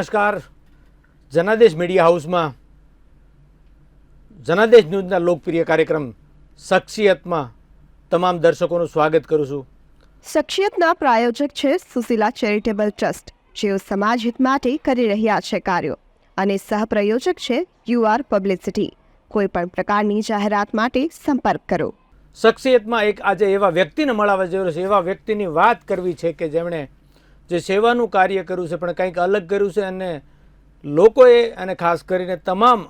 નમસ્કાર. જનાદેશ મીડિયા હાઉસમાં જનાદેશ ન્યૂઝના લોકપ્રિય કાર્યક્રમ શખ્સિયતમાં તમામ દર્શકોનું સ્વાગત કરું છું. શખ્સિયતના પ્રાયોજક છે સુશીલા ચેરિટેબલ ટ્રસ્ટ, જેઓ સમાજ હિત માટે કરી રહ્યા છે કાર્યો, અને સહપ્રાયોજક છે UR પબ્લિસિટી. કોઈ પણ પ્રકારની જાહેરાત માટે સંપર્ક કરો. શખ્સિયતમાં એક આજે એવા વ્યક્તિને મળવા જેવો છે, એવા વ્યક્તિની વાત કરવી છે કે જેમણે જે સેવાનું કાર્ય કર્યું છે પણ કંઈક અલગ કર્યું છે, અને લોકોએ અને ખાસ કરીને તમામ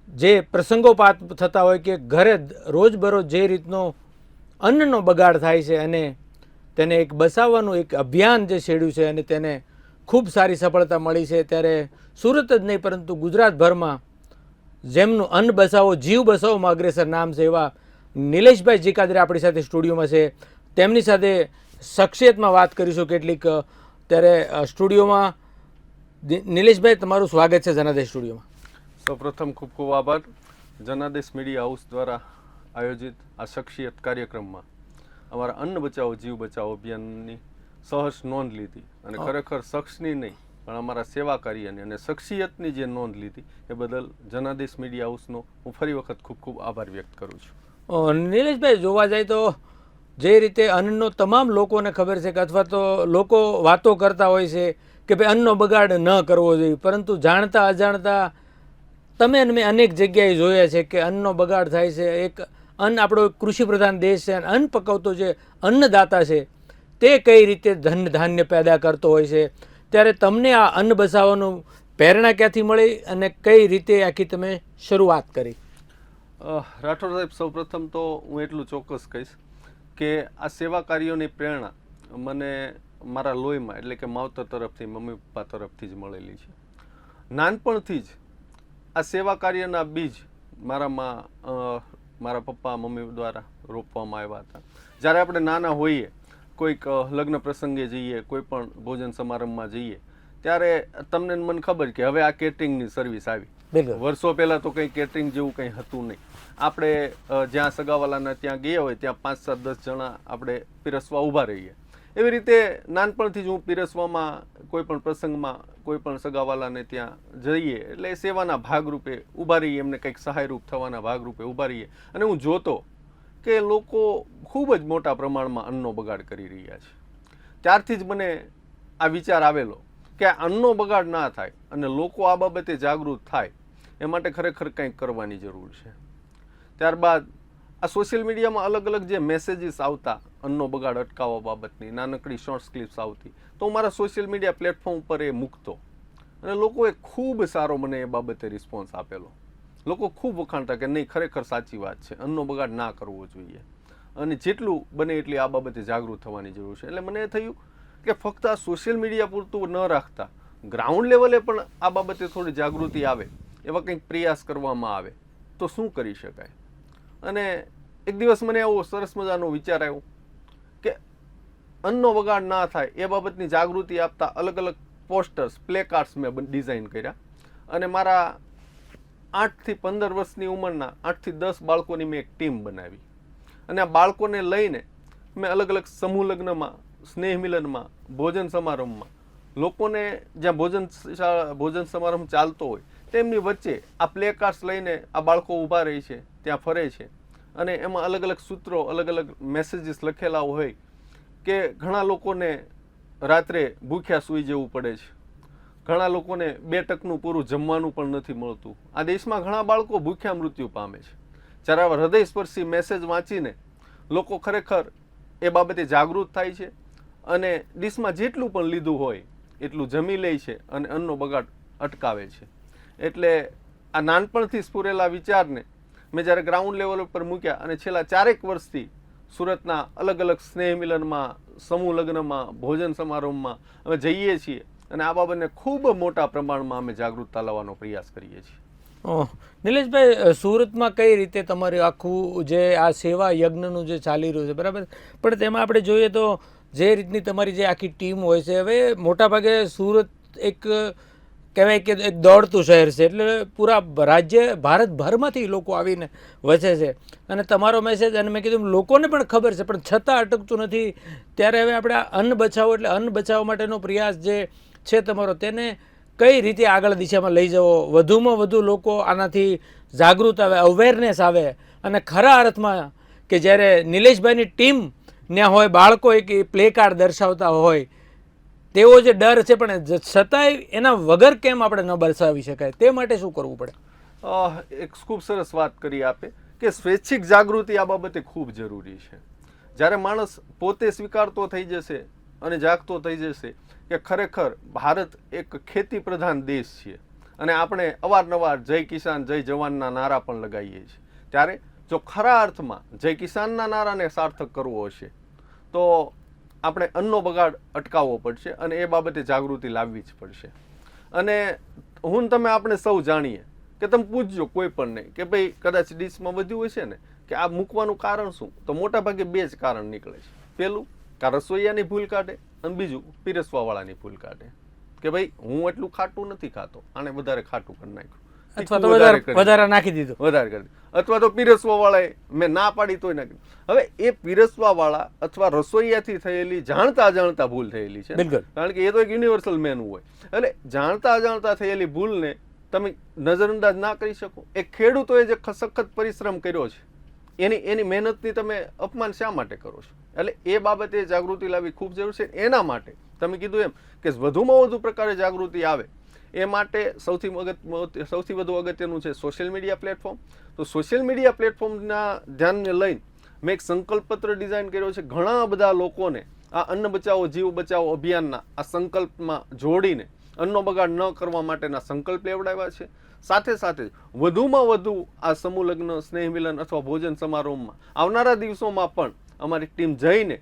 જે પ્રસંગોપાત થતા હોય કે ઘરે રોજબરોજ જે રીતનો અન્નનો બગાડ થાય છે અને તેને એક બચાવવાનું એક અભિયાન જે છેડ્યું છે અને તેને ખૂબ સારી સફળતા મળી છે, ત્યારે સુરત જ નહીં પરંતુ ગુજરાતભરમાં જેમનું અન્ન બચાવો જીવ બચાવોમાં અગ્રેસર નામ છે એવા નિલેશભાઈ જીકાદરે આપણી સાથે સ્ટુડિયોમાં છે. તેમની સાથે શખ્સિયતમાં વાત કરીશું કેટલીક. ત્યારે સ્ટુડિયોમાં નિલેશભાઈ, તમારું સ્વાગત છે જનાદેશ સ્ટુડિયોમાં. સૌપ્રથમ ખૂબ ખૂબ આભાર. જનાદેશ મીડિયા હાઉસ દ્વારા આયોજિત આ શખ્સિયત કાર્યક્રમમાં અમારા અન્ન બચાવો જીવ બચાવો અભિયાનની સહર્ષ નોંધ લીધી, અને ખરેખર શખ્સની નહીં પણ અમારા સેવા કાર્યની અને શખ્સિયતની જે નોંધ લીધી એ બદલ જનાદેશ મીડિયા હાઉસનો હું ફરી વખત ખૂબ ખૂબ આભાર વ્યક્ત કરું છું. નિલેશભાઈ, જોવા જાય તો જે રીતે અન્નનો તમામ લોકોને ખબર છે કે અથવા તો લોકો વાતો કરતા હોય છે કે ભાઈ અન્નનો બગાડ ન કરવો જોઈએ, પરંતુ જાણતા અજાણતા તમે અને મેં અનેક જગ્યાએ જોયા છે કે અન્નનો બગાડ થાય છે. એક અન્ન આપણો કૃષિ પ્રધાન દેશ છે અને અન્ન પકવતો જે અન્નદાતા છે તે કઈ રીતે ધન ધાન્ય પેદા કરતો હોય છે, ત્યારે તમને આ અન્ન બચાવવાનું પ્રેરણા ક્યાંથી મળી અને કઈ રીતે આખી તમે શરૂઆત કરી? રાઠોડ સાહેબ, સૌપ્રથમ તો હું એટલું ચોક્કસ કહીશ કે આ સેવા કાર્યોની પ્રેરણા મને મારા લોહીમાં એટલે કે માવતર તરફથી, મમ્મી પપ્પા તરફથી જ મળેલી છે. નાનપણથી જ આ સેવા કાર્યના બીજ મારામાં મારા પપ્પા મમ્મી દ્વારા રોપવામાં આવ્યા હતા. જ્યારે આપણે નાના હોઈએ, કોઈક લગ્ન પ્રસંગે જઈએ, કોઈ પણ ભોજન સમારંભમાં જઈએ, ત્યારે તમને મને ખબર કે હવે આ કેટરિંગની સર્વિસ આવી. વર્ષો પહેલાં તો કંઈ કેટરિંગ જેવું કંઈ હતું નહીં. આપણે જ્યાં સગાવાલાના ત્યાં ગયા હોય ત્યાં 5, 7, 10 જણા આપણે પીરસવા ઊભા રહીએ. એવી રીતે નાનપણથી જ હું પીરસવામાં, કોઈ પણ પ્રસંગમાં કોઈ પણ સગાવાલાને ત્યાં જઈએ એટલે સેવાના ભાગરૂપે ઊભા રહીએ, એમને કંઈક સહાયરૂપ થવાના ભાગરૂપે ઊભા રહીએ. અને હું જોતો કે લોકો ખૂબ જ મોટા પ્રમાણમાં અન્નનો બગાડ કરી રહ્યા છે. ત્યારથી જ મને આ વિચાર આવેલો કે અન્નનો બગાડ ના થાય અને લોકો આ બાબતે જાગૃત થાય એ માટે ખરેખર કંઈક કરવાની જરૂર છે. ત્યારબાદ આ સોશિયલ મીડિયામાં અલગ અલગ જે મેસેજીસ આવતા અન્નનો બગાડ અટકાવવા બાબતની, નાનકડી શોર્ટ્સ ક્લિપ્સ આવતી, તો હું મારા સોશિયલ મીડિયા પ્લેટફોર્મ ઉપર એ મૂકતો અને લોકોએ ખૂબ સારો મને એ બાબતે રિસ્પોન્સ આપેલો. લોકો ખૂબ વખાણતા કે નહીં, ખરેખર સાચી વાત છે, અન્નનો બગાડ ના કરવો જોઈએ અને જેટલું બને એટલી આ બાબતે જાગૃત થવાની જરૂર છે. એટલે મને એ થયું કે ફક્ત આ સોશિયલ મીડિયા પૂરતું ન રાખતા ગ્રાઉન્ડ લેવલે પણ આ બાબતે થોડી જાગૃતિ આવે, એવા કંઈક પ્રયાસ કરવામાં આવે તો શું કરી શકાય. અને એક દિવસ મને એવો સરસ મજાનો વિચાર આવ્યો કે અન્નનો બગાડ ના થાય એ બાબતની જાગૃતિ આપતા અલગ અલગ પોસ્ટર્સ, પ્લે કાર્ડ્સ મેં ડિઝાઇન કર્યા અને મારા 8 થી 15 વર્ષની ઉંમરના 8 થી 10 બાળકોની મેં એક ટીમ બનાવી અને આ બાળકોને લઈને મેં અલગ અલગ સમૂહ લગ્નમાં, સ્નેહ મિલનમાં, ભોજન સમારંભમાં, લોકોને જ્યાં ભોજન સમારંભ ચાલતો હોય તેમની વચ્ચે આ પ્લે કાર્ડ્સ લઈને આ બાળકો ઊભા રહે છે, ત્યાં ફરે છે અને એમાં અલગ અલગ સૂત્રો, અલગ અલગ મેસેજીસ લખેલા હોય કે ઘણા લોકોને રાત્રે ભૂખ્યા સૂઈ જવું પડે છે, ઘણા લોકોને 2 ટકનું પૂરું જમવાનું પણ નથી મળતું, આ દેશમાં ઘણા બાળકો ભૂખ્યા મૃત્યુ પામે છે. જ્યારે આવા હૃદયસ્પર્શી મેસેજ વાંચીને લોકો ખરેખર એ બાબતે જાગૃત થાય છે અને ડીશમાં જેટલું પણ લીધું હોય એટલું જમી લે છે અને અન્નનો બગાડ અટકાવે છે. એટલે આ નાનપણથી સ્ફુરેલા વિચારને મેં જ્યારે ગ્રાઉન્ડ લેવલ ઉપર મૂક્યા અને છેલ્લા 4 વર્ષથી સુરતના અલગ અલગ સ્નેહ મિલનમાં, સમૂહ લગ્નમાં, ભોજન સમારંભમાં અમે જઈએ છીએ અને આ બાબતને ખૂબ મોટા પ્રમાણમાં અમે જાગૃતતા લાવવાનો પ્રયાસ કરીએ છીએ. નિલેશભાઈ, સુરતમાં કઈ રીતે તમારું આખું જે આ સેવા યજ્ઞનું જે ચાલી રહ્યું છે, બરાબર, પણ તેમાં આપણે જોઈએ તો જે રીતની તમારી જે આખી ટીમ હોય છે, હવે મોટાભાગે સુરત એક કહેવાય કે એક દોડતું શહેર છે, એટલે પૂરા રાજ્ય ભારતભરમાંથી લોકો આવીને વસે છે અને તમારો મેસેજ, અને મેં કીધું લોકોને પણ ખબર છે પણ છતાં અટકતું નથી. ત્યારે હવે આપણે અન્ન બચાવો એટલે અન્ન બચાવવા માટેનો પ્રયાસ જે છે તમારો તેને કઈ રીતે આગળ દિશામાં લઈ જવો, વધુમાં વધુ લોકો આનાથી જાગૃત આવે, અવેરનેસ આવે અને ખરા અર્થમાં કે જ્યારે નિલેશભાઈની ટીમ ત્યાં હોય, બાળકો એક પ્લે કાર્ડ દર્શાવતા હોય, તેવો જે ડર છે પણ છતાંય એના વગર કેમ આપણે ન દર્શાવી શકાય, તે માટે શું કરવું પડે? એક ખૂબ સરસ વાત કરી આપે કે સ્વૈચ્છિક જાગૃતિ આ બાબતે ખૂબ જરૂરી છે. જ્યારે માણસ પોતે સ્વીકારતો થઈ જશે અને જાગતો થઈ જશે કે ખરેખર ભારત એક ખેતી પ્રધાન દેશ છે અને આપણે અવારનવાર જય કિસાન જય જવાનના નારા પણ લગાવીએ છીએ, ત્યારે જો ખરા અર્થમાં જય કિસાનના નારાને સાર્થક કરવો હશે તો આપણે અન્નનો બગાડ અટકાવવો પડશે અને એ બાબતે જાગૃતિ લાવવી જ પડશે. અને તમે આપણે સૌ જાણીએ કે તમે પૂછજો કોઈ પણ નહીં કે ભાઈ કદાચ ડીશમાં વધ્યું હશે ને કે આ મૂકવાનું કારણ શું, તો મોટા ભાગે બે જ કારણ નીકળે છે. પહેલું કે રસોઈયાની ભૂલ કાઢે અને બીજું પીરસવાવાળાની ભૂલ કાઢે કે ભાઈ હું એટલું ખાટું નથી ખાતો, આને વધારે ખાટું કરી નાખ્યું, અથવા તો વધારે નાખી દીધું, વધારે કરી દીધું, અથવા તો પીરસવાવાળાએ મેં ના પાડી તોય નાખી. હવે એ પીરસવાવાળા અથવા રસોઈયાથી થયેલી જાણતા અજાણતા ભૂલ થયેલી છે, કારણ કે એ તો એક યુનિવર્સલ મેનુ હોય. એટલે જાણતા અજાણતા થયેલી ભૂલને તમે નજરઅંદાજ ના કરી શકો. એક ખેડૂતોએ જે સખત પરિશ્રમ કર્યો છે એની મહેનતની તમે અપમાન શા માટે કરો છો? એટલે એ બાબતે જાગૃતિ લાવવી ખૂબ જરૂર છે. એના માટે તમે કીધું એમ કે વધુમાં વધુ પ્રકારે જાગૃતિ આવે એ માટે સૌથી વધુ અગત્યનું છે સોશિયલ મીડિયા પ્લેટફોર્મ. તો સોશિયલ મીડિયા પ્લેટફોર્મના ધ્યાનને લઈને મેં એક સંકલ્પપત્ર ડિઝાઇન કર્યો છે. ઘણા બધા લોકોને આ અન્ન બચાવો જીવ બચાવો અભિયાનના આ સંકલ્પમાં જોડીને અન્નનો બગાડ ન કરવા માટેના સંકલ્પ લેવડાવ્યા છે. સાથે સાથે વધુમાં વધુ આ સમૂહ લગ્ન, સ્નેહ મિલન અથવા ભોજન સમારોહમાં આવનારા દિવસોમાં પણ અમારી ટીમ જઈને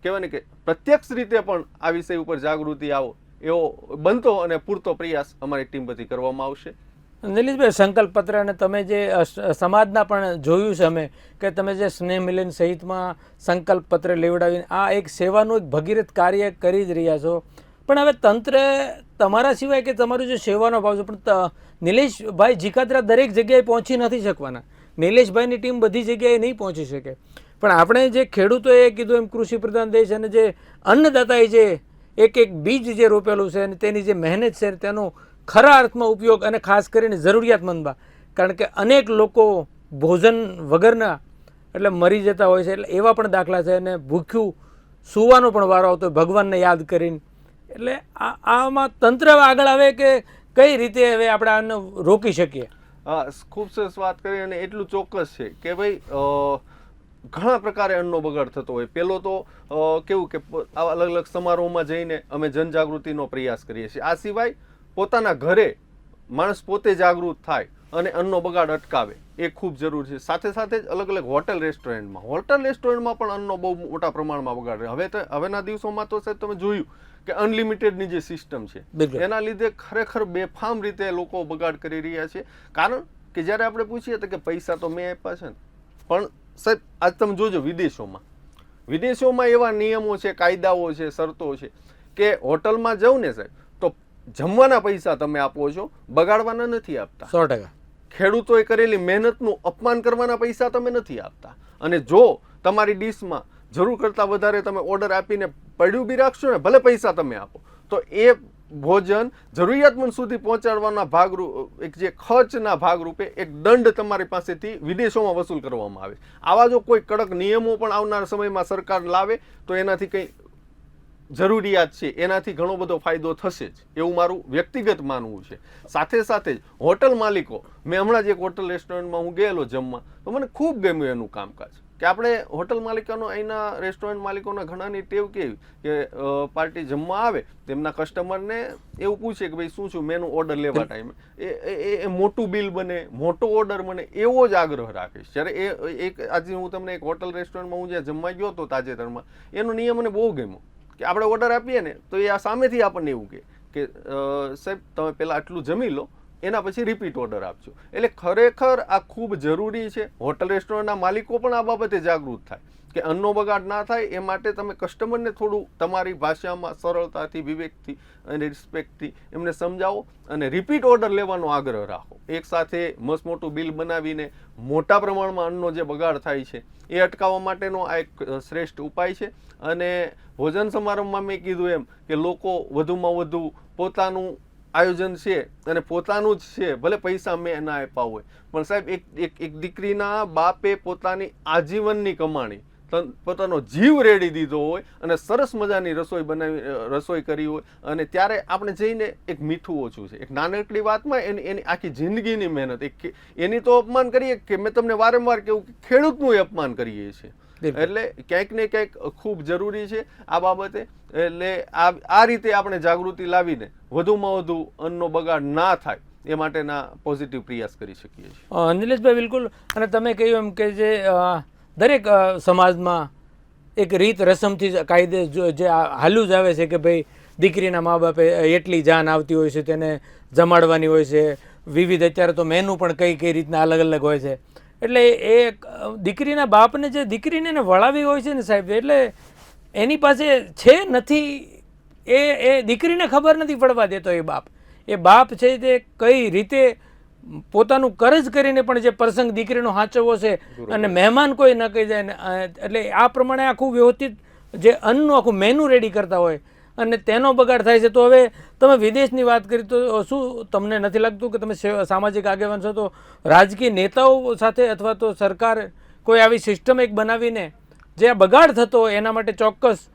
કહેવાય ને કે પ્રત્યક્ષ રીતે પણ આ વિષય ઉપર જાગૃતિ આવો એવો બનતો અને પૂરતો પ્રયાસ અમારી ટીમ પરથી કરવામાં આવશે. નિલેશભાઈ, સંકલ્પ પત્ર અને તમે જે સમાજના પણ જોયું છે અમે કે તમે જે સ્નેહ મિલન સહિતમાં સંકલ્પ પત્ર લેવડાવીને આ એક સેવાનું એક ભગીરથ કાર્ય કરી જ રહ્યા છો. પણ હવે તંત્ર તમારા સિવાય કે તમારું જે સેવાનો ભાવ છે, પણ નિલેશભાઈ જીકાતરા દરેક જગ્યાએ પહોંચી નથી શકવાના, નિલેશભાઈની ટીમ બધી જગ્યાએ નહીં પહોંચી શકે. પણ આપણે જે ખેડૂતોએ કીધું એમ કૃષિ પ્રધાન દેશ અને જે અન્નદાતાએ જે એક એક બીજ જે રોપેલું છે અને તેની જે મહેનત છે તેનો ખરા અર્થમાં ઉપયોગ અને ખાસ કરીને જરૂરિયાતમંદમાં, કારણ કે અનેક લોકો ભોજન વગરના એટલે મરી જતા હોય છે, એટલે એવા પણ દાખલા છે અને ભૂખ્યું સુવાનો પણ વારો આવતો ભગવાનને યાદ કરીને. એટલે આમાં તંત્ર આગળ આવે કે કઈ રીતે હવે આપણે આને રોકી શકીએ? હા, ખૂબ સરસ વાત કરી. અને એટલું ચોક્કસ છે કે ભાઈ ઘણા પ્રકારે અન્નનો બગાડ થતો હોય. પહેલો તો કેવું કે અલગ અલગ સમારોહમાં જઈને અમે જનજાગૃતિનો પ્રયાસ કરીએ છીએ. આ સિવાય પોતાના ઘરે માણસ પોતે જાગૃત થાય અને અન્નનો બગાડ અટકાવે એ ખૂબ જરૂર છે. સાથે સાથે જ અલગ અલગ હોટલ રેસ્ટોરન્ટમાં પણ અન્નનો બહુ મોટા પ્રમાણમાં બગાડ. હવેના દિવસોમાં તો સાહેબ તમે જોયું કે અનલિમિટેડની જે સિસ્ટમ છે એના લીધે ખરેખર બેફામ રીતે લોકો બગાડ કરી રહ્યા છે. કારણ કે જ્યારે આપણે પૂછીએ તો કે પૈસા તો મેં આપ્યા છે ને, પણ સાહેબ આજ તમે જોજો વિદેશોમાં એવા નિયમો છે, કાયદાઓ છે, શરતો છે કે હોટલમાં જાઉં ને સાહેબ તો જમવાના પૈસા તમે આપો છો, બગાડવાના નથી આપતા. 100%. ખેડૂતોએ કરેલી મહેનતનું અપમાન કરવાના પૈસા તમે નથી આપતા. અને જો તમારી ડીશમાં જરૂર કરતાં વધારે તમે ઓર્ડર આપીને પડ્યું બી રાખશો ને, ભલે પૈસા તમે આપો, તો એ ભોજન જરૂરિયાતમંદ સુધી પહોંચાડવાના ભાગરૂપે એક જે ખર્ચના ભાગરૂપે એક દંડ તમારી પાસેથી વિદેશોમાં વસૂલ કરવામાં આવે. આવા જો કોઈ કડક નિયમો પણ આવનાર સમયમાં સરકાર લાવે તો એનાથી કંઈ જરૂરિયાત છે એનાથી ઘણો બધો ફાયદો થશે જ, એવું મારું વ્યક્તિગત માનવું છે. સાથે સાથે જ હોટલ માલિકો, મેં હમણાં જ એક હોટલ રેસ્ટોરન્ટમાં હું ગયેલો જમવા, તો મને ખૂબ ગમ્યું એનું કામકાજ. કે આપણે હોટલ માલિકોનો, અહીંના રેસ્ટોરન્ટ માલિકોના ઘણાની ટેવ કેવી કે પાર્ટી જમવા આવે તેમના કસ્ટમરને એવું પૂછે કે ભાઈ શું શું મેનુ ઓર્ડર લેવા ટાઈમે એ મોટું બિલ બને, મોટો ઓર્ડર બને એવો જ આગ્રહ રાખીશ. જ્યારે એક આજે હું તમને એક હોટલ રેસ્ટોરન્ટમાં હું જ્યાં જમવા ગયો હતો તાજેતરમાં, એનો નિયમ મને બહુ ગમ્યો કે આપણે ઓર્ડર આપીએ ને તો એ આ સામેથી આપણને એવું કે સાહેબ તમે પહેલાં આટલું જમી લો, એના પછી રિપીટ ઓર્ડર આપજો. એટલે ખરેખર આ ખૂબ જરૂરી છે. હોટલ રેસ્ટોરન્ટના માલિકો પણ આ બાબતે જાગૃત થાય કે અન્નનો બગાડ ના થાય એ માટે તમે કસ્ટમરને થોડું તમારી ભાષામાં સરળતાથી, વિવેકથી અને રિસ્પેક્ટથી એમને સમજાવો અને રિપીટ ઓર્ડર લેવાનો આગ્રહ રાખો. એક સાથે મસ્ત મોટું બિલ બનાવીને મોટા પ્રમાણમાં અન્નનો જે બગાડ થાય છે એ અટકાવવા માટેનો આ એક શ્રેષ્ઠ ઉપાય છે. અને ભોજન સમારંભમાં મેં કીધું એમ કે લોકો વધુમાં વધુ પોતાનું આયોજન છે અને પોતાનું જ છે, ભલે પૈસા મેં ના આપ્યા હોય, પણ સાહેબ એક દીકરીના બાપે પોતાની આજીવનની કમાણી, પોતાનો જીવ રેડી દીધો હોય અને સરસ મજાની રસોઈ કરી હોય અને ત્યારે આપણે જઈને એક મીઠું ઓછું છે, એક નાનકડી વાતમાં એની આખી જિંદગીની મહેનત, એની તો અપમાન કરીએ કે મેં તમને વારંવાર કહ્યું કે ખેડૂતનું અપમાન કરીએ છીએ. એટલે ક્યાંક ને ક્યાંક ખૂબ જરૂરી છે આ બાબતે. એટલે આ રીતે આપણે જાગૃતિ લાવીને વધુમાં વધુ અન્નનો બગાડ ના થાય એ માટેના પોઝિટિવ પ્રયાસ કરી શકીએ છીએ. નિલેશભાઈ, બિલકુલ. અને તમે કહ્યું એમ કે જે દરેક સમાજમાં એક રીત રસમથી કાયદે જે હાલ્યું જ આવે છે કે ભાઈ દીકરીના મા બાપે એટલી જાન આવતી હોય છે, તેને જમાડવાની હોય છે. વિવિધ અત્યારે તો મેનુ પણ કઈ રીતના અલગ અલગ હોય છે. એટલે એ દીકરીના બાપને જે દીકરીને વળાવી હોય છે ને સાહેબ, એટલે એની પાસે છે નથી એ દીકરીને ખબર નથી પડવા દેતો. એ બાપ છે તે કઈ રીતે પોતાનું કરજ કરીને પણ જે પ્રસંગ દીકરીનો સાચવવો છે અને મહેમાન કોઈ ન કહી જાય ને, એટલે આ પ્રમાણે આખું વ્યવસ્થિત જે અન્નનું આખું મેનુ રેડી કરતા હોય અને તેનો બગાડ થાય છે. તો હવે તમે વિદેશની વાત કરી તો શું તમને નથી લાગતું કે તમે સામાજિક આગેવાન છો તો રાજકીય નેતાઓ સાથે અથવા તો સરકાર કોઈ આવી સિસ્ટમ એક બનાવીને જે આ બગાડ થતો હોય એના માટે ચોક્કસ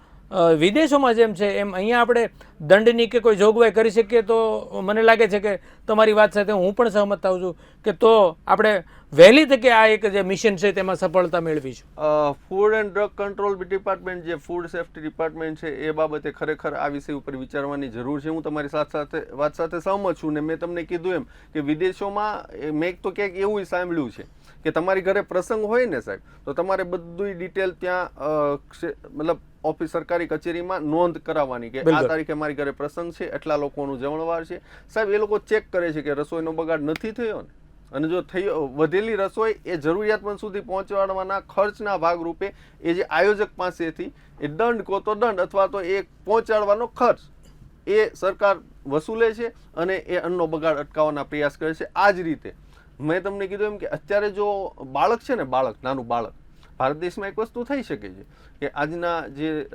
વિદેશોમાં જેમ છે એમ અહીંયા આપણે દંડની કે કોઈ જોગવાઈ કરી શકીએ તો મને લાગે છે કે તમારી વાત સાથે હું પણ સહમત થાઉં છું કે તો આપણે વહેલી તકે આ એક જે મિશન છે તેમાં સફળતા મેળવીશું. Food and drug control department, જે ફૂડ સેફ્ટી ડિપાર્ટમેન્ટ છે, એ બાબતે ખરેખર આ વિષય ઉપર વિચારવાની જરૂર છે. હું તમારી વાત સાથે સહમત છું. ને મેં તમને કીધું એમ કે વિદેશોમાં મેં તો ક્યાંક એવું સાંભળ્યું છે કે તમારી ઘરે પ્રસંગ હોય ને સાહેબ, તો તમારે બધું ડિટેલ ત્યાં મતલબ ઓફિસ સરકારી કચેરીમાં નોંધ કરાવવાની કે આ તારીખે મારી ઘરે પ્રસંગ છે, એટલા લોકોનું જમણવાર છે. સાહેબ એ લોકો ચેક કરે છે કે રસોઈનો બગાડ નથી થયો ને, અને જો થયો વધેલી રસોઈ એ જરૂરિયાતમંદ સુધી પહોંચાડવાના ખર્ચના ભાગરૂપે એ જે આયોજક પાસેથી એ દંડ કો તો દંડ અથવા તો એ પહોંચાડવાનો ખર્ચ એ સરકાર વસૂલે છે અને એ અન્નનો બગાડ અટકાવવાના પ્રયાસ કરે છે. આ જ રીતે મેં તમને કીધું એમ કે અત્યારે જો બાળક છે ને, નાનું બાળક, ભારત દેશમાં એક વસ્તુ થઈ શકે છે કે આજના જે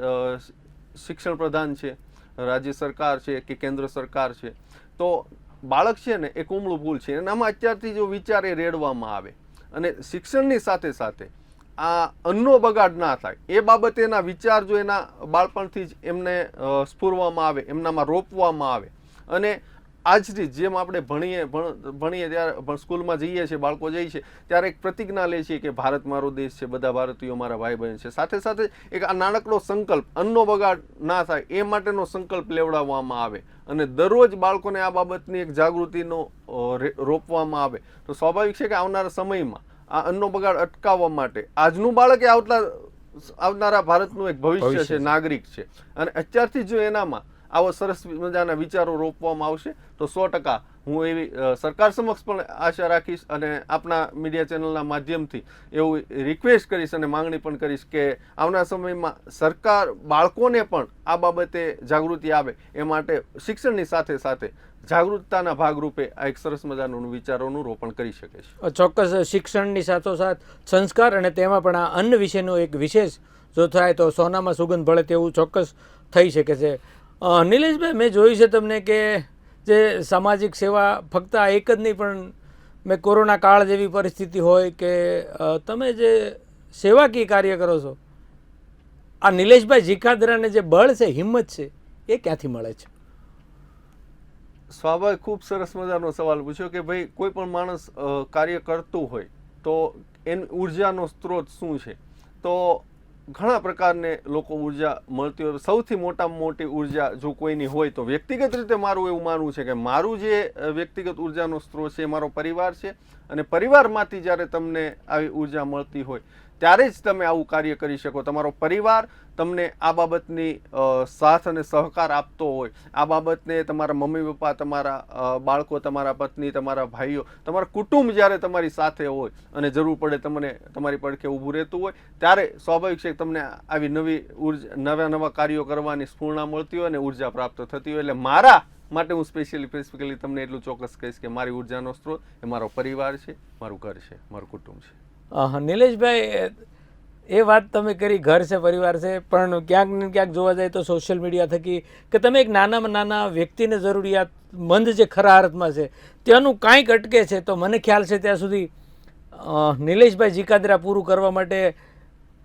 શિક્ષણ પ્રધાન છે, રાજ્ય સરકાર છે કે કેન્દ્ર સરકાર છે, તો બાળક છે ને એ કુમળું ફૂલ છે, એનામાં અત્યારથી જો વિચાર એ રેડવામાં આવે અને શિક્ષણની સાથે સાથે આ અન્નનો બગાડ ના થાય એ બાબતે એના વિચાર જો એના બાળપણથી જ એમને સ્ફુરવામાં આવે, એમનામાં રોપવામાં આવે અને આજથી જેમ આપણે ભણીએ ત્યારે સ્કૂલમાં જઈએ છીએ, બાળકો જાય છે ત્યારે એક પ્રતિજ્ઞા લે છે કે ભારત મારો દેશ છે, બધા ભારતીયો મારા ભાઈ બહેન છે. સાથે સાથે એક આ નાનકડો સંકલ્પ, અન્નનો બગાડ ના થાય એ માટેનો સંકલ્પ લેવડાવવામાં આવે અને દરરોજ બાળકોને આ બાબતની એક જાગૃતિનો રોપવામાં આવે તો સ્વાભાવિક છે કે આવનારા સમયમાં આ અન્નનો બગાડ અટકાવવા માટે આજનું બાળક એ આવનારા ભારતનું એક ભવિષ્ય છે, નાગરિક છે, અને અત્યારથી જો એનામાં આવો સરસ મજાના વિચારો રોપવામાં આવશે તો 100% હું એવી સરકાર સમક્ષ પણ આશા રાખીશ અને આપણા મીડિયા ચેનલના માધ્યમથી એવું રિક્વેસ્ટ કરીશ અને માંગણી પણ કરીશ કે આવનારા સમયમાં સરકાર બાળકોને પણ આ બાબતે જાગૃતિ આવે એ માટે શિક્ષણની સાથે સાથે જાગૃતતાના ભાગરૂપે આ એક સરસ મજાનું વિચારોનું રોપણ કરી શકે છે. ચોક્કસ શિક્ષણની સાથોસાથ સંસ્કાર અને તેમાં પણ આ અન્ન વિશેનું એક વિશેષ જો થાય તો સોનામાં સુગંધ ભળે તેવું ચોક્કસ થઈ શકે છે. નિલેશભાઈ, મેં જોયું છે તમને કે જે સામાજિક સેવા ફક્ત આ એક જ નહીં, પણ મેં કોરોના કાળ જેવી પરિસ્થિતિ હોય કે તમે જે સેવાકીય કાર્ય કરો છો, આ નિલેશભાઈ જીખાદરાને જે બળ છે, હિંમત છે, એ ક્યાંથી મળે છે? સ્વાભાવિક ખૂબ સરસ મજાનો સવાલ પૂછ્યો કે ભાઈ કોઈ પણ માણસ કાર્ય કરતું હોય તો એની ઉર્જાનો સ્ત્રોત શું છે. તો ઘણા પ્રકારને લોકો ઉર્જા મળતી હોય. સૌથી મોટામાં મોટી ઉર્જા જો કોઈની હોય તો વ્યક્તિગત રીતે મારું એવું માનવું છે કે મારું જે વ્યક્તિગત ઉર્જાનો સ્ત્રોત છે એ મારો પરિવાર છે અને પરિવારમાંથી જ્યારે તમને આવી ઉર્જા મળતી હોય ત્યારે જ તમે આવું કાર્ય કરી શકો. તમારો પરિવાર તમને આ બાબતની સાથ અને સહકાર આપતો હોય, આ બાબતને તમારા મમ્મી પપ્પા, તમારા બાળકો, તમારા પત્ની, તમારા ભાઈઓ, તમારા કુટુંબ જ્યારે તમારી સાથે હોય અને જરૂર પડે તમને તમારી પડખે ઊભું રહેતું હોય, ત્યારે સ્વાભાવિક છે કે તમને આવી નવી ઉર્જા, નવા કાર્યો કરવાની સ્ફૂર્ણા મળતી હોય અને ઉર્જા પ્રાપ્ત થતી હોય. એટલે મારા માટે હું સ્પેશિયલી તમને એટલું ચોક્કસ કહીશ કે મારી ઉર્જાનો સ્ત્રોત એ મારો પરિવાર છે, મારું ઘર છે, મારું કુટુંબ છે. નિલેશભાઈ, એ વાત તમે કરી, ઘર છે, પરિવાર છે, પણ ક્યાંક ને ક્યાંક જોવા જાય તો સોશિયલ મીડિયા થકી કે તમે એક નાનામાં નાના વ્યક્તિને જરૂરિયાતમંદ જે ખરા અર્થમાં છે ત્યાંનું કાંઈક અટકે છે, તો મને ખ્યાલ છે ત્યાં સુધી નિલેશભાઈ જીકાદરા પૂરું કરવા માટે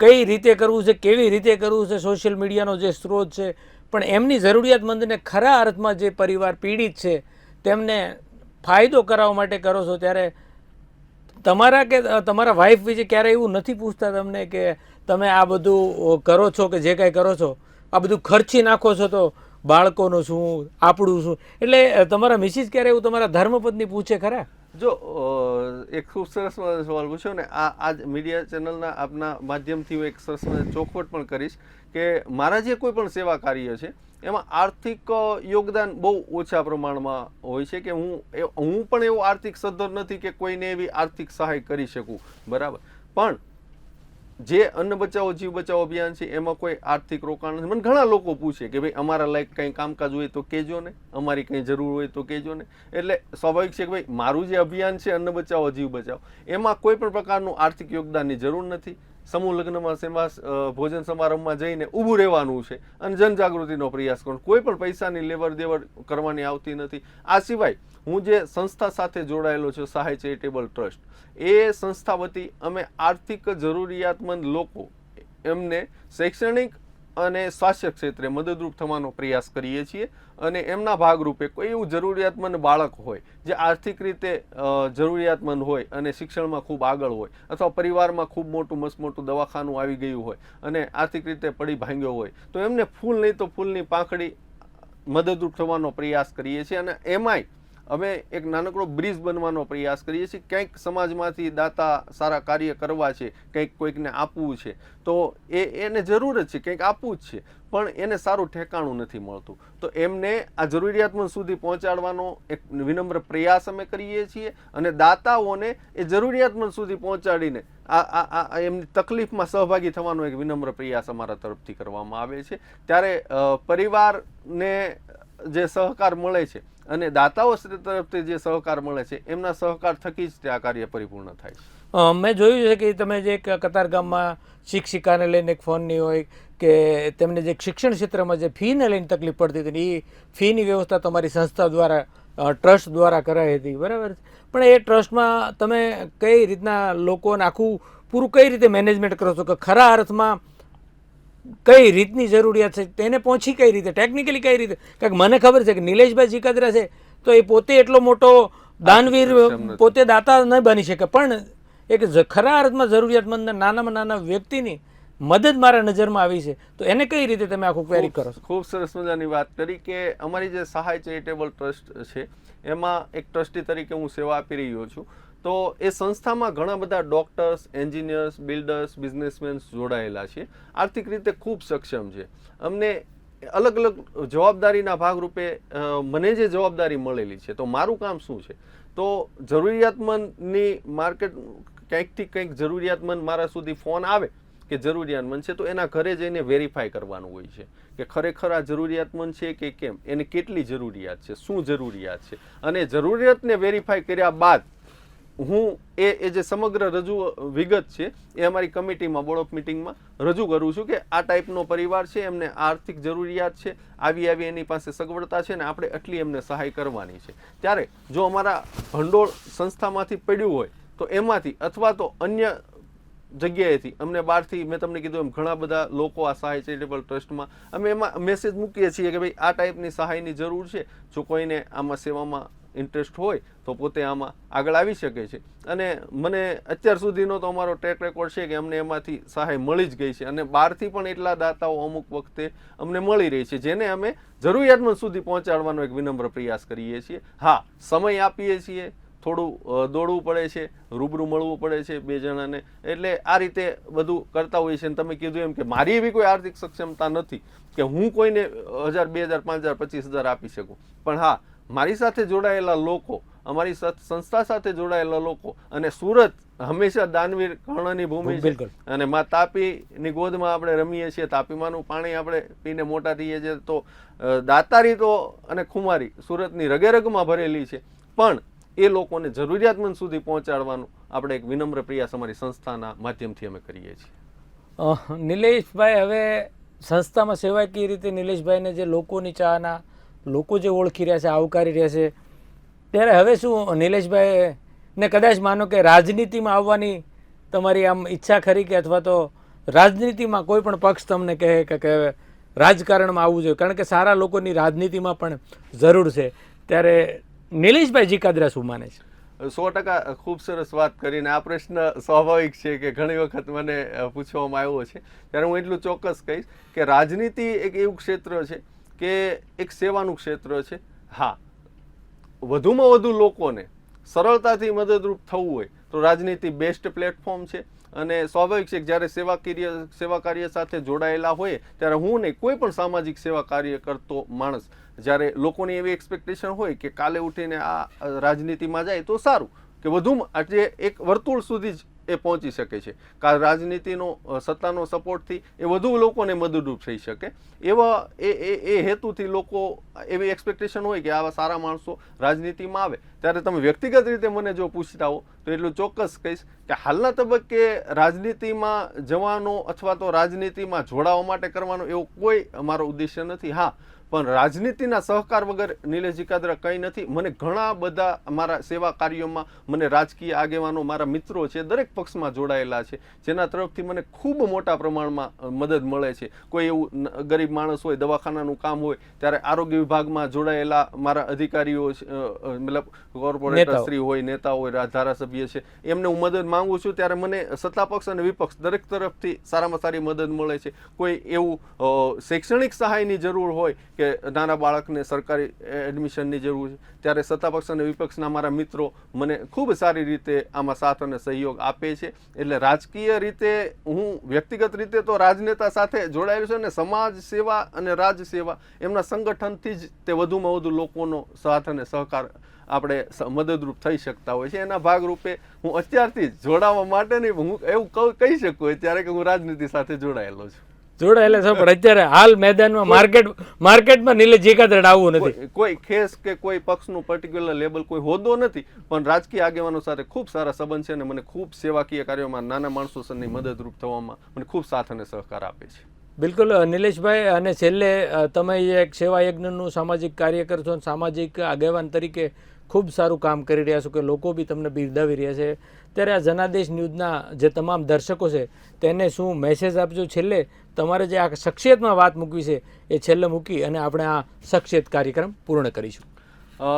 કઈ રીતે કરવું છે, કેવી રીતે કરવું છે, સોશિયલ મીડિયાનો જે સ્ત્રોત છે, પણ એમની જરૂરિયાતમંદને ખરા અર્થમાં જે પરિવાર પીડિત છે તેમને ફાયદો કરાવવા માટે કરો છો, ત્યારે તમારા કે તમારા વાઈફ વિશે ક્યારે એવું નથી પૂછતા તમને કે તમે આ બધું કરો છો કે જે કાંઈ કરો છો આ બધું ખર્ચી નાખો છો, તો બાળકોનું શું, આપણું શું? એટલે તમારા મિસિસ ક્યારે એવું તમારા ધર્મપત્ની પૂછે ખરા? જો એક ખૂબ સરસ સવાલ પૂછ્યો ને, આ મીડિયા ચેનલના આપના માધ્યમથી હું એક સરસ ચોખવટ પણ કરીશ કે મારા જે કોઈ પણ સેવા કાર્ય છે એમાં આર્થિક યોગદાન બહુ ઓછા પ્રમાણમાં હોય છે કે હું પણ એવો આર્થિક સદ્ધર નથી કે કોઈને એવી આર્થિક સહાય કરી શકું, બરાબર. પણ જે અન્ન બચાવો જીવ બચાવો અભિયાન છે એમાં કોઈ આર્થિક રોકાણ નથી. મને ઘણા લોકો પૂછે કે ભાઈ અમારા લાયક કંઈ કામકાજ હોય તો કહેજો ને, અમારી કંઈ જરૂર હોય તો કહેજો ને. એટલે સ્વાભાવિક છે કે ભાઈ મારું જે અભિયાન છે અન્ન બચાવો જીવ બચાવો, એમાં કોઈ પણ પ્રકારનું આર્થિક યોગદાનની જરૂર નથી. સમૂહ લગ્નમાં ભોજન સમારંભમાં જઈને ઊભું રહેવાનું છે અને જનજાગૃતિનો પ્રયાસ કરવાનો, કોઈ પણ પૈસાની લેવડ દેવડ કરવાની આવતી નથી. આ સિવાય હું જે સંસ્થા સાથે જોડાયેલો છું, સહાય ચેરિટેબલ ટ્રસ્ટ, એ સંસ્થા વતી અમે આર્થિક જરૂરિયાતમંદ લોકો એમને શૈક્ષણિક અને સ્વાસ્થ્ય ક્ષેત્રે મદદરૂપ થવાનો પ્રયાસ કરીએ છીએ. અને એમના ભાગરૂપે કોઈ એવું જરૂરિયાતમંદ બાળક હોય જે આર્થિક રીતે જરૂરિયાતમંદ હોય અને શિક્ષણમાં ખૂબ આગળ હોય, અથવા પરિવારમાં ખૂબ મોટું દવાખાનું આવી ગયું હોય અને આર્થિક રીતે પડી ભાંગ્યો હોય, તો એમને ફૂલ નહીં તો ફૂલની પાંખડી મદદરૂપ થવાનો પ્રયાસ કરીએ છીએ. અને એમાંય અમે એક નાનકડો બ્રિજ બનવાનો પ્રયાસ કરીએ છીએ. કંઈક સમાજમાંથી દાતા સારા કાર્ય કરવા છે, કંઈક કોઈકને આપવું છે, તો એને જરૂર જ છે, કંઈક આપવું જ છે, પણ એને સારું ઠેકાણું નથી મળતું, તો એમને આ જરૂરિયાતમંદ સુધી પહોંચાડવાનો એક વિનમ્ર પ્રયાસ અમે કરીએ છીએ. અને દાતાઓને એ જરૂરિયાતમંદ સુધી પહોંચાડીને આ એમની તકલીફમાં સહભાગી થવાનો એક વિનમ્ર પ્રયાસ અમારા તરફથી કરવામાં આવે છે. ત્યારે પરિવારને જે સહકાર મળે છે અને દાતાઓ તરફથી જે સહકાર મળે છે, એમના સહકાર થકી જ આ કાર્ય પરિપૂર્ણ થાય છે. મેં જોયું છે કે તમે જે કતારગામમાં શિક્ષિકાને લઈને એક ફોનની હોય કે તેમને જે શિક્ષણ ક્ષેત્રમાં જે ફીને લઈને તકલીફ પડતી હતી, એ ફીની વ્યવસ્થા તમારી સંસ્થા દ્વારા, ટ્રસ્ટ દ્વારા કરાઈ હતી, બરાબર. પણ એ ટ્રસ્ટમાં તમે કઈ રીતના લોકોને આખું પૂરું કઈ રીતે મેનેજમેન્ટ કરો છો કે ખરા અર્થમાં કઈ રીતની જરૂરિયાત છે તેને પહોંચી કઈ રીતે, ટેકનિકલી કઈ રીતે? કારણ કે મને ખબર છે કે નિલેશભાઈ જીકાદરા છે તો એ પોતે એટલો મોટો દાનવીર, પોતે દાતા ન બની શકે, પણ એક ખરા અર્થમાં જરૂરિયાતમંદ નાનામાં નાના વ્યક્તિની મદદ મારા નજરમાં આવી છે, તો એને કઈ રીતે તમે આખું ક્વેરી કરો છો? ખૂબ સરસ મજાની વાત કરી કે અમારી જે સહાય ચેરિટેબલ ટ્રસ્ટ છે એમાં એક ટ્રસ્ટી તરીકે હું સેવા આપી રહ્યો છું. તો એ સંસ્થામાં ઘણા બધા ડોક્ટર્સ, એન્જિનિયર્સ, બિલ્ડર્સ, બિઝનેસમેન જોડાયેલા છે, આર્થિક રીતે ખૂબ સક્ષમ છે. અમને અલગ અલગ જવાબદારીના ભાગરૂપે મને જે જવાબદારી મળેલી છે, તો મારું કામ શું છે, તો જરૂરિયાતમંદની માર્કેટ કંઈકથી કંઈક જરૂરિયાતમંદ મારા સુધી ફોન આવે કે જરૂરિયાતમંદ છે, તો એના ઘરે જઈને વેરીફાઈ કરવાનું હોય છે કે ખરેખર આ જરૂરિયાતમંદ છે કે કેમ, એને કેટલી જરૂરિયાત છે, શું જરૂરિયાત છે. અને જરૂરિયાતને વેરીફાઈ કર્યા બાદ હું એ જે સમગ્ર વિગત છે એ અમારી કમિટીમાં, બોર્ડ ઓફ મિટિંગમાં રજૂ કરું છું કે આ ટાઈપનો પરિવાર છે, એમને આર્થિક જરૂરિયાત છે, આવી એની પાસે સગવડતા છે ને આપણે આટલી એમને સહાય કરવાની છે. ત્યારે જો અમારા ભંડોળ સંસ્થામાંથી પડ્યું હોય તો એમાંથી, અથવા તો અન્ય જગ્યાએથી અમને બહારથી, મેં તમને કીધું એમ ઘણા બધા લોકો આ સહાય ચેરિટેબલ ટ્રસ્ટમાં, અમે એમાં મેસેજ મૂકીએ છીએ કે ભાઈ આ ટાઈપની સહાયની જરૂર છે, જો કોઈને આમાં સેવામાં ઇન્ટરેસ્ટ હોય તો પોતે આમાં આગળ આવી શકે છે. અને મને અત્યાર સુધીનો તો અમારો ટ્રેક રેકોર્ડ છે કે અમને એમાંથી સહાય મળી જ ગઈ છે. અને બહારથી પણ એટલા દાતાઓ અમુક વખતે અમને મળી રહી છે જેને અમે જરૂરિયાતમંદ સુધી પહોંચાડવાનો એક વિનમ્ર પ્રયાસ કરીએ છીએ. હા, સમય આપીએ છીએ, થોડું દોડવું પડે છે, રૂબરૂ મળવું પડે છે બે જણાને, એટલે આ રીતે બધું કરતા હોઈએ છીએ. તમે કીધું એમ કે મારી એવી કોઈ આર્થિક સક્ષમતા નથી કે હું કોઈને 1000, 2000, 5000, 25000 આપી શકું, પણ હા, મારી સાથે જોડાયેલા લોકો, અમારી સંસ્થા સાથે જોડાયેલા લોકો, અને સુરત હંમેશા દાનવીર કર્ણની ભૂમિ છે, અને માં તાપીની ગોદમાં આપણે રમીએ છીએ, તાપીમાંનું પાણી આપણે પીને મોટા થઈએ છીએ, તો દાતારી તો અને ખુમારી સુરતની રગે રગમાં ભરેલી છે, પણ એ લોકોને જરૂરિયાતમંદ સુધી પહોંચાડવાનું આપણે એક વિનમ્ર પ્રયાસ અમારી સંસ્થાના માધ્યમથી અમે કરીએ છીએ. નિલેશભાઈ, હવે સંસ્થામાં સેવાકીય રીતે નિલેશભાઈને જે લોકોની ચાહના, લોકો જે ઓળખી રહ્યા છે, આવકારી રહ્યા છે, ત્યારે હવે શું નિલેશભાઈ ને કદાચ માનો કે રાજનીતિમાં આવવાની તમારી આમ ઈચ્છા ખરી, કે અથવા તો રાજનીતિમાં કોઈ પણ પક્ષ તમને કહે કે રાજકારણમાં આવવું જોઈએ, કારણ કે સારા લોકોની રાજનીતિમાં પણ જરૂર છે, ત્યારે નિલેશભાઈ જીકાદરા શું માને છે? 100% ખૂબ સરસ વાત કરીને. આ પ્રશ્ન સ્વાભાવિક છે કે ઘણી વખત મને પૂછવામાં આવ્યો છે, ત્યારે હું એટલું ચોક્કસ કહીશ કે રાજનીતિ એક એવું ક્ષેત્ર છે કે એક સેવાનું ક્ષેત્ર છે. હા, વધુમાં વધુ લોકોને સરળતાથી મદદરૂપ થવું હોય તો રાજનીતિ બેસ્ટ પ્લેટફોર્મ છે, અને સ્વાભાવિક છે કે જ્યારે સેવા કાર્ય સાથે જોડાયેલા હોય ત્યારે હું નહીં, કોઈ પણ સામાજિક સેવા કાર્ય કરતો માણસ, જ્યારે લોકોની એવી એક્સપેક્ટેશન હોય કે કાલે ઉઠીને આ રાજનીતિમાં જાય તો સારું, કે વધુમાં આજે એક વર્તુળ સુધી જ એ પહોંચી શકે છે, કારણ રાજનીતિનો સત્તાનો સપોર્ટથી એ વધુ લોકોને મદદરૂપ થઈ શકે, એવા એ હેતુથી લોકો એવી એક્સપેક્ટેશન હોય કે આવા સારા માણસો રાજનીતિમાં આવે. ત્યારે તમે વ્યક્તિગત રીતે મને જો પૂછતા હો તો એટલું ચોક્કસ કહીશ કે હાલના તબક્કે રાજનીતિમાં જવાનો અથવા તો રાજનીતિમાં જોડાવા માટે કરવાનો એવો કોઈ અમારો ઉદ્દેશ્ય નથી. હા, પણ રાજનીતિના સહકાર વગર નિલેશ જીકાદરા કંઈ નથી. મને ઘણા બધા મારા સેવા કાર્યોમાં મને રાજકીય આગેવાનો, મારા મિત્રો છે, દરેક પક્ષમાં જોડાયેલા છે, જેના તરફથી મને ખૂબ મોટા પ્રમાણમાં મદદ મળે છે. કોઈ એવું ગરીબ માણસ હોય, દવાખાનાનું કામ હોય, ત્યારે આરોગ્ય વિભાગમાં જોડાયેલા મારા અધિકારીઓ, મતલબ કોર્પોરેટર શ્રી હોય, નેતા હોય, ધારાસભ્ય છે, એમને હું મદદ માંગુ છું, ત્યારે મને સત્તા પક્ષ અને વિપક્ષ દરેક તરફથી સારામાં સારી મદદ મળે છે. કોઈ એવું શૈક્ષણિક સહાયની જરૂર હોય કે નાના બાળકને સરકારી એડમિશનની જરૂર છે, ત્યારે સત્તા પક્ષ અને વિપક્ષના મારા મિત્રો મને ખૂબ સારી રીતે આમાં સાથ અને સહયોગ આપે છે. એટલે રાજકીય રીતે હું વ્યક્તિગત રીતે તો રાજનેતા સાથે જોડાયેલું છું, અને સમાજ સેવા અને રાજ સેવા એમના સંગઠનથી જ તે વધુમાં વધુ લોકોનો સાથ અને સહકાર આપણે મદદરૂપ થઈ શકતા હોય છે. એના ભાગરૂપે હું અત્યારથી જ જોડાવા માટે નહીં, હું એવું કહી શકું અત્યારે કે હું રાજનીતિ સાથે જોડાયેલો છું. જોડાયેલા છો, પણ અત્યારે હાલ મેદાનમાં માર્કેટમાં નિલેશ જીકાદરા આવવું નથી. કોઈ ખેસ કે કોઈ પક્ષનું પર્ટિક્યુલર લેબલ, કોઈ હોદ્દો નથી, પણ રાજકીય આગેવાનો સાથે ખૂબ સારા સંબંધ છે, અને મને ખૂબ સેવાકીય કાર્યોમાં નાના માણસો સાથે મદદરૂપ થવામાં મને ખૂબ સાથ અને સહકાર આપે છે. બિલકુલ નિલેશભાઈ, અને છેલ્લે તમે એક સેવા યજ્ઞનું સામાજિક કાર્યકર છો, સામાજિક આગેવાન તરીકે ખૂબ સારું કામ કરી રહ્યા છો, કે લોકો બી તમને બિરદાવી રહ્યા છે, ત્યારે આ જનાદેશ ન્યૂઝના જે તમામ દર્શકો છે તેને શું મેસેજ આપજો? છેલ્લે તમારે જે આ શખ્સિયતમાં વાત મૂકવી છે એ છેલ્લે મૂકી અને આપણે આ શખ્સિયત કાર્યક્રમ પૂર્ણ કરીશું.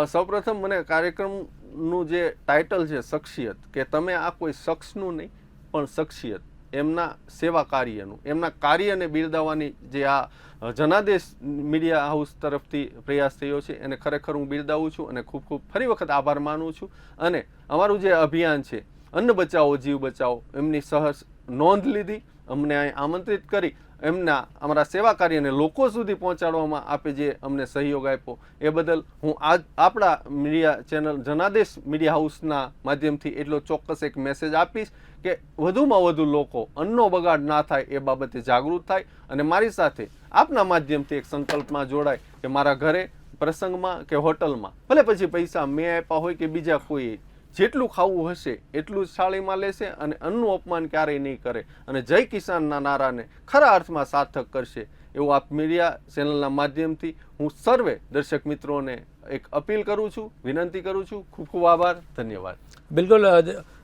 સૌપ્રથમ મને કાર્યક્રમનું જે ટાઇટલ છે શખ્સિયત, કે તમે આ કોઈ શખ્સનું નહીં પણ શખ્સિયત, એમના સેવા કાર્યનું, એમના કાર્યને બિરદાવવાની જે આ જનાદેશ મીડિયા હાઉસ તરફથી પ્રયાસ થયો છે એને ખરેખર હું બિરદાવું છું, અને ખૂબ ખૂબ ફરી વખત આભાર માનું છું. અને અમારું જે અભિયાન છે અન્ન બચાવો જીવ બચાવો, એમની સહજ નોંધ લીધી, અમને અહીં આમંત્રિત કરી, એમના અમારા સેવા કાર્યને લોકો સુધી પહોંચાડવામાં આપે જે અમને સહયોગ આપ્યો, એ બદલ હું આજ આપણા મીડિયા ચેનલ જનાદેશ મીડિયા હાઉસના માધ્યમથી એટલો ચોક્કસ એક મેસેજ આપીશ કે વધુમાં વધુ લોકો અન્નનો બગાડ ના થાય એ બાબતે જાગૃત થાય, અને મારી સાથે આપના માધ્યમથી એક સંકલ્પમાં જોડાય કે મારા ઘરે, પ્રસંગમાં કે હોટલમાં, ભલે પછી પૈસા મેં આપ્યા હોય કે બીજા કોઈ, જેટલું ખાવું હશે એટલું જ થાળીમાં લેશે, અને અન્નનું અપમાન ક્યારેય નહીં કરે, અને જય કિસાનના નારાને ખરા અર્થમાં સાર્થક કરશે, એવું આપ મીડિયા ચેનલના માધ્યમથી હું સર્વે દર્શક મિત્રોને એક અપીલ કરું છું, વિનંતી કરું છું. ખૂબ ખૂબ આભાર, ધન્યવાદ. બિલકુલ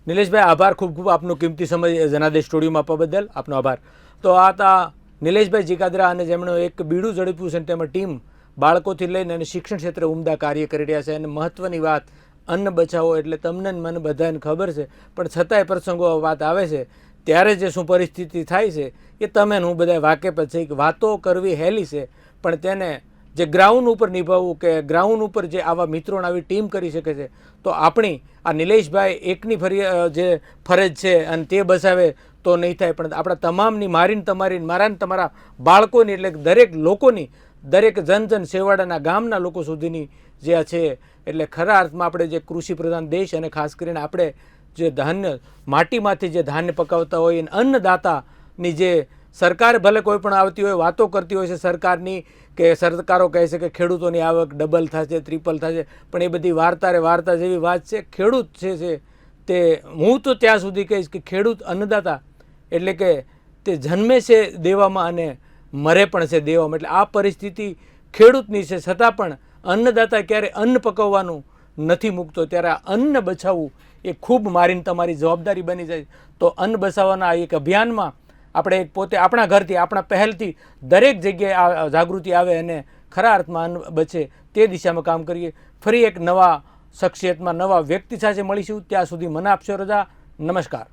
નિલેશભાઈ, આભાર ખૂબ ખૂબ આપનો કિંમતી સમય જનાદેશ સ્ટુડિયોમાં આપવા બદલ આપનો આભાર. તો આ હતા નિલેશભાઈ જીકાદરા, અને જેમણે એક બીડું ઝડપ્યું છે, તેમાં ટીમ બાળકોથી લઈને અને શિક્ષણ ક્ષેત્રે ઉમદા કાર્ય કરી રહ્યા છે. અને મહત્વની વાત, અન્ન બચાવો એટલે તમને મને બધાને ખબર છે, પણ છતાંય પ્રસંગો વાત આવે છે ત્યારે જે શું પરિસ્થિતિ થાય છે એ તમે હું બધા વાકેફ જ છે. કે વાતો કરવી હેલી છે, પણ તેને જે ગ્રાઉન્ડ ઉપર નિભાવવું કે ગ્રાઉન્ડ ઉપર જે આવા મિત્રોને આવી ટીમ કરી શકે છે, તો આપણી આ નિલેશભાઈ એકની જે ફરજ છે અને તે બસાવે તો નહીં થાય, પણ આપણા તમામની મારીને તમારી મારા ને તમારા બાળકોની એટલે દરેક લોકોની, દરેક જન સેવાડાના ગામના લોકો સુધીની જે આ છે, એટલે ખરા અર્થમાં આપણે જે કૃષિ પ્રધાન દેશ અને ખાસ કરીને આપણે જે ધાન્ય માટીમાંથી જે ધાન્ય પકાવતા હોય અને અન્નદાતાની જે સરકાર ભલે કોઈ પણ આવતી હોય વાતો કરતી હોય છે સરકારની, કે સરકારો કહે છે કે ખેડૂતોની આવક ડબલ થશે, ટ્રિપલ થશે, પણ એ બધી વાર્તા જેવી વાત છે. ખેડૂત છે તે હું તો ત્યાં સુધી કહીશ કે ખેડૂત અન્નદાતા એટલે કે તે જન્મે છે દેવામાં અને મરે પણ છે દેવામાં. એટલે આ પરિસ્થિતિ ખેડૂતની છે, છતાં પણ અન્નદાતા ક્યારે અન્ન પકવવાનું નથી મૂકતો, ત્યારે આ અન્ન બચાવવું એ ખૂબ મારીને તમારી જવાબદારી બની જાય. તો અન્ન બચાવવાના એક અભિયાનમાં આપણે એક પોતે આપણા ઘરથી, આપણા પહેલથી દરેક જગ્યાએ આ જાગૃતિ આવે અને ખરા અર્થમાં અન્ન બચે તે દિશામાં કામ કરીએ. ફરી એક નવા શખ્સિયતમાં નવા વ્યક્તિ સાથે મળીશું. ત્યાં સુધી મને આપશો રજા. નમસ્કાર.